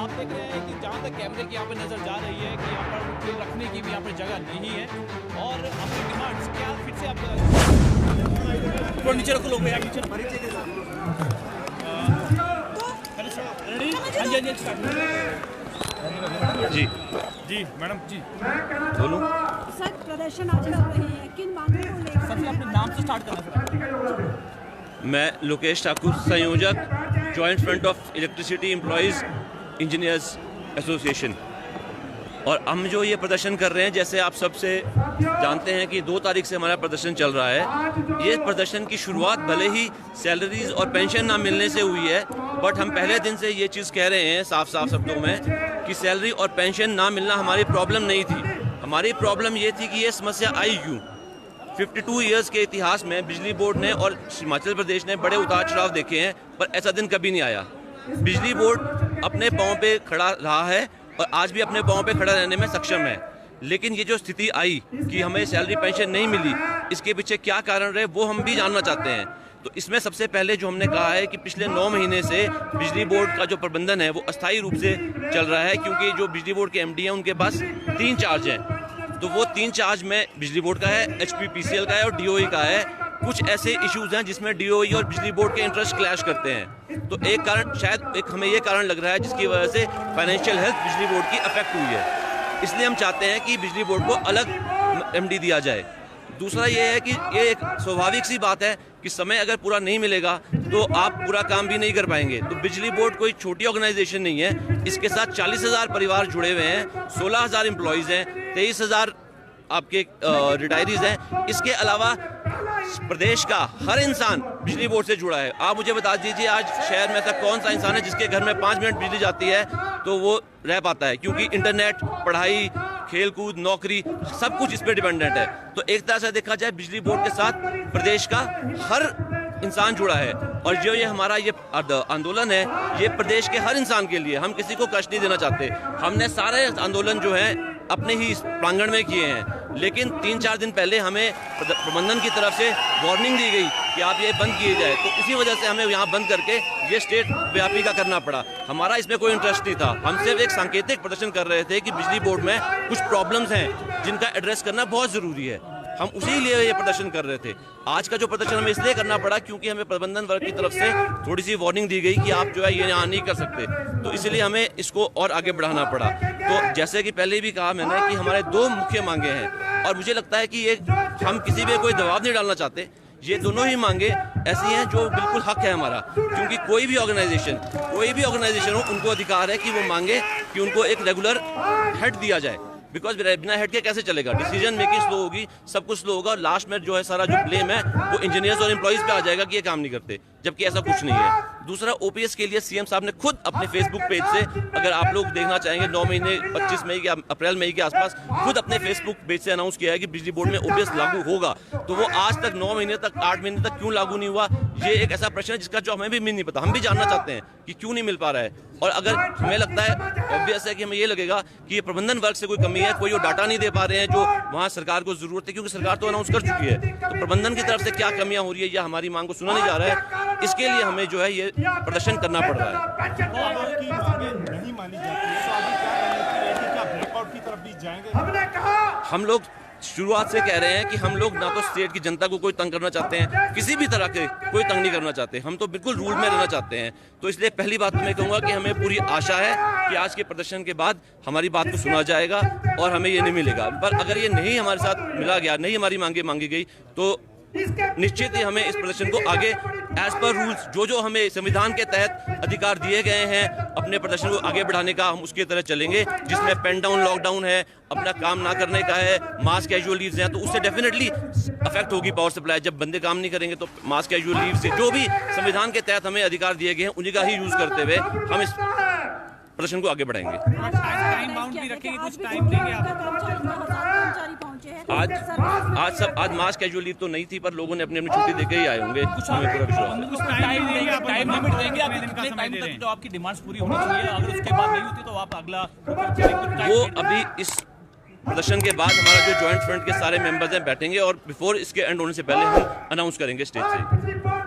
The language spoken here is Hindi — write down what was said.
आप देख रहे हैं कि जहाँ तक कैमरे की यहाँ पर नज़र जा रही है कि यहाँ पर कोई रखने की भी यहाँ पर जगह नहीं है और अपनी डिमांड्स क्या फिर से आप थोड़ा नीचे रखो लोग यार नीचे जी जी मैडम जी बोलो सर प्रदर्शन आज कर रहे हैं किन मांगों को लेकर सबसे अपने नाम से स्टार्ट करना मैं लोकेश ठाकुर, संयोजक joint front of electricity employees engineers association. और हम जो ये प्रदर्शन कर रहे हैं, जैसे आप सबसे जानते हैं कि 2 तारीख से हमारा प्रदर्शन चल रहा है। ये प्रदर्शन की शुरुआत भले ही सैलरीज और पेंशन ना मिलने से हुई है, बट हम पहले दिन से ये चीज़ कह रहे हैं साफ साफ शब्दों में कि सैलरी और पेंशन ना मिलना हमारी प्रॉब्लम नहीं थी। हमारी प्रॉब्लम ये थी कि ये समस्या आई क्यों। 52 इयर्स के इतिहास में बिजली बोर्ड ने और हिमाचल प्रदेश ने बड़े उतार चढ़ाव देखे हैं, पर ऐसा दिन कभी नहीं आया। बिजली बोर्ड अपने पाँव पे खड़ा रहा है और आज भी अपने पाँव पे खड़ा रहने में सक्षम है। लेकिन ये जो स्थिति आई कि हमें सैलरी पेंशन नहीं मिली, इसके पीछे क्या कारण रहे वो हम भी जानना चाहते हैं। तो इसमें सबसे पहले जो हमने कहा है कि पिछले 9 महीने से बिजली बोर्ड का जो प्रबंधन है वो अस्थायी रूप से चल रहा है, क्योंकि जो बिजली बोर्ड के एमडी हैं उनके पास 3 चार्ज हैं। तो वो 3 चार्ज में बिजली बोर्ड का है, एचपीपीसीएल का है और डीओई का है। कुछ ऐसे इश्यूज हैं जिसमें डीओई और बिजली बोर्ड के इंटरेस्ट क्लैश करते हैं। तो एक कारण शायद एक हमें ये कारण लग रहा है जिसकी वजह से फाइनेंशियल हेल्थ बिजली बोर्ड की अफेक्ट हुई है। इसलिए हम चाहते हैं कि बिजली बोर्ड को अलग एमडी दिया जाए। दूसरा ये है कि ये एक स्वाभाविक सी बात है कि समय अगर पूरा नहीं मिलेगा तो आप पूरा काम भी नहीं कर पाएंगे। तो बिजली बोर्ड कोई छोटी ऑर्गेनाइजेशन नहीं है, इसके साथ 40,000 परिवार जुड़े हुए हैं, 16,000 एम्प्लॉयज़ हैं, 23,000 आपके रिटायरीज हैं। इसके अलावा प्रदेश का हर इंसान बिजली बोर्ड से जुड़ा है। आप मुझे बता दीजिए आज शहर में ऐसा कौन सा इंसान है जिसके घर में 5 मिनट बिजली जाती है तो वो रह पाता है, क्योंकि इंटरनेट, पढ़ाई, खेलकूद, नौकरी सब कुछ इस पर डिपेंडेंट है। तो एक तरह से देखा जाए बिजली बोर्ड के साथ प्रदेश का हर इंसान जुड़ा है। और जो ये हमारा ये आंदोलन है ये प्रदेश के हर इंसान के लिए, हम किसी को कष्ट नहीं देना चाहते। हमने सारे आंदोलन जो है अपने ही प्रांगण में किए हैं, लेकिन 3-4 दिन पहले हमें प्रबंधन की तरफ से वार्निंग दी गई कि आप ये बंद किए जाए। तो इसी वजह से हमें यहाँ बंद करके ये स्टेट व्यापी का करना पड़ा। हमारा इसमें कोई इंटरेस्ट नहीं था, हम सिर्फ एक सांकेतिक प्रदर्शन कर रहे थे कि बिजली बोर्ड में कुछ प्रॉब्लम्स हैं जिनका एड्रेस करना बहुत ज़रूरी है। हम उसी लिए ये प्रदर्शन कर रहे थे। आज का जो प्रदर्शन हमें इसलिए करना पड़ा क्योंकि हमें प्रबंधन वर्ग की तरफ से थोड़ी सी वार्निंग दी गई कि आप जो है ये यहाँ नहीं कर सकते। तो इसलिए हमें इसको और आगे बढ़ाना पड़ा। तो जैसे कि पहले भी कहा मैंने कि हमारे 2 मुख्य मांगे हैं और मुझे लगता है कि ये हम किसी पे कोई दबाव नहीं डालना चाहते। ये दोनों ही मांगे ऐसी हैं जो बिल्कुल हक है हमारा, क्योंकि कोई भी ऑर्गेनाइजेशन हो उनको अधिकार है कि वो मांगे कि उनको एक रेगुलर हेड दिया जाए। बिकॉज बिना हेड के कैसे चलेगा, डिसीजन मेकिंग स्लो होगी, सब कुछ स्लो होगा और लास्ट में जो है सारा जो ब्लेम है वो इंजीनियर्स और एम्प्लॉयज़ पे आ जाएगा कि ये काम नहीं करते, जबकि ऐसा कुछ नहीं है। दूसरा, ओपीएस के लिए सीएम साहब ने खुद अपने फेसबुक पेज से, अगर आप लोग देखना चाहेंगे 9 महीने 25 मई के अप्रैल मई के आसपास खुद अपने फेसबुक पेज से अनाउंस किया है कि बिजली बोर्ड में ओपीएस लागू होगा। तो वो आज तक 9 महीने तक 8 महीने तक क्यों लागू नहीं हुआ, ये एक ऐसा प्रश्न है जिसका जो हमें भी नहीं पता। हम भी जानना चाहते हैं कि क्यों नहीं मिल पा रहा है। और अगर हमें लगता है, ऑब्वियस है कि हमें ये लगेगा कि ये प्रबंधन वर्ग से कोई कमी है, कोई वो डाटा नहीं दे पा रहे हैं जो वहाँ सरकार को जरूरत है, क्योंकि सरकार तो अनाउंस कर चुकी है। तो प्रबंधन की तरफ से क्या कमियां हो रही है या हमारी मांग को सुना नहीं जा रहा है, इसके लिए हमें जो है ये प्रदर्शन करना पड़ रहा है। हम लोग शुरुआत से कह रहे हैं कि हम लोग ना तो स्टेट की जनता को कोई तंग करना चाहते हैं, किसी भी तरह के कोई तंग नहीं करना चाहते। हम तो बिल्कुल रूल में रहना चाहते हैं। तो इसलिए पहली बात मैं कहूँगा कि हमें पूरी आशा है कि आज के प्रदर्शन के बाद हमारी बात को सुना जाएगा और हमें ये नहीं मिलेगा। पर अगर ये नहीं हमारे साथ मिला गया, नहीं हमारी मांगे मांगी गई, तो निश्चित ही हमें इस प्रदर्शन को आगे एज पर रूल्स जो हमें संविधान के तहत अधिकार दिए गए हैं अपने प्रदर्शन को आगे बढ़ाने का, हम उसके तरह चलेंगे, जिसमें पेन डाउन, लॉकडाउन है, अपना काम ना करने का है, मास कैजुअल लीव्स हैं। तो उससे डेफिनेटली अफेक्ट होगी पावर सप्लाई। जब बंदे काम नहीं करेंगे तो मास कैजुअल लीव से जो भी संविधान के तहत हमें अधिकार दिए गए हैं उन्हीं का ही यूज करते हुए हम इस प्रदर्शन को आगे बढ़ाएंगे। टाइम बाउंड भी रखेंगे, कुछ टाइम देंगे आप? आज मास कैजुअल लीव तो नहीं थी, पर लोगों ने अपनी अपनी छुट्टी देके ही आए होंगे। हमें पूरा विश्वास है। कुछ टाइम देंगे, आप टाइम लिमिट देंगे, आप कितने टाइम तक जो आपकी डिमांड्स पूरी होनी चाहिए, अगर उसके बाद नहीं होती तो आप अगला वो अभी इस प्रदर्शन के बाद हमारा जो जॉइंट फ्रंट के सारे मेंबर्स हैं बैठेंगे और बिफोर इसके एंड होने से पहले हम अनाउंस करेंगे स्टेज से।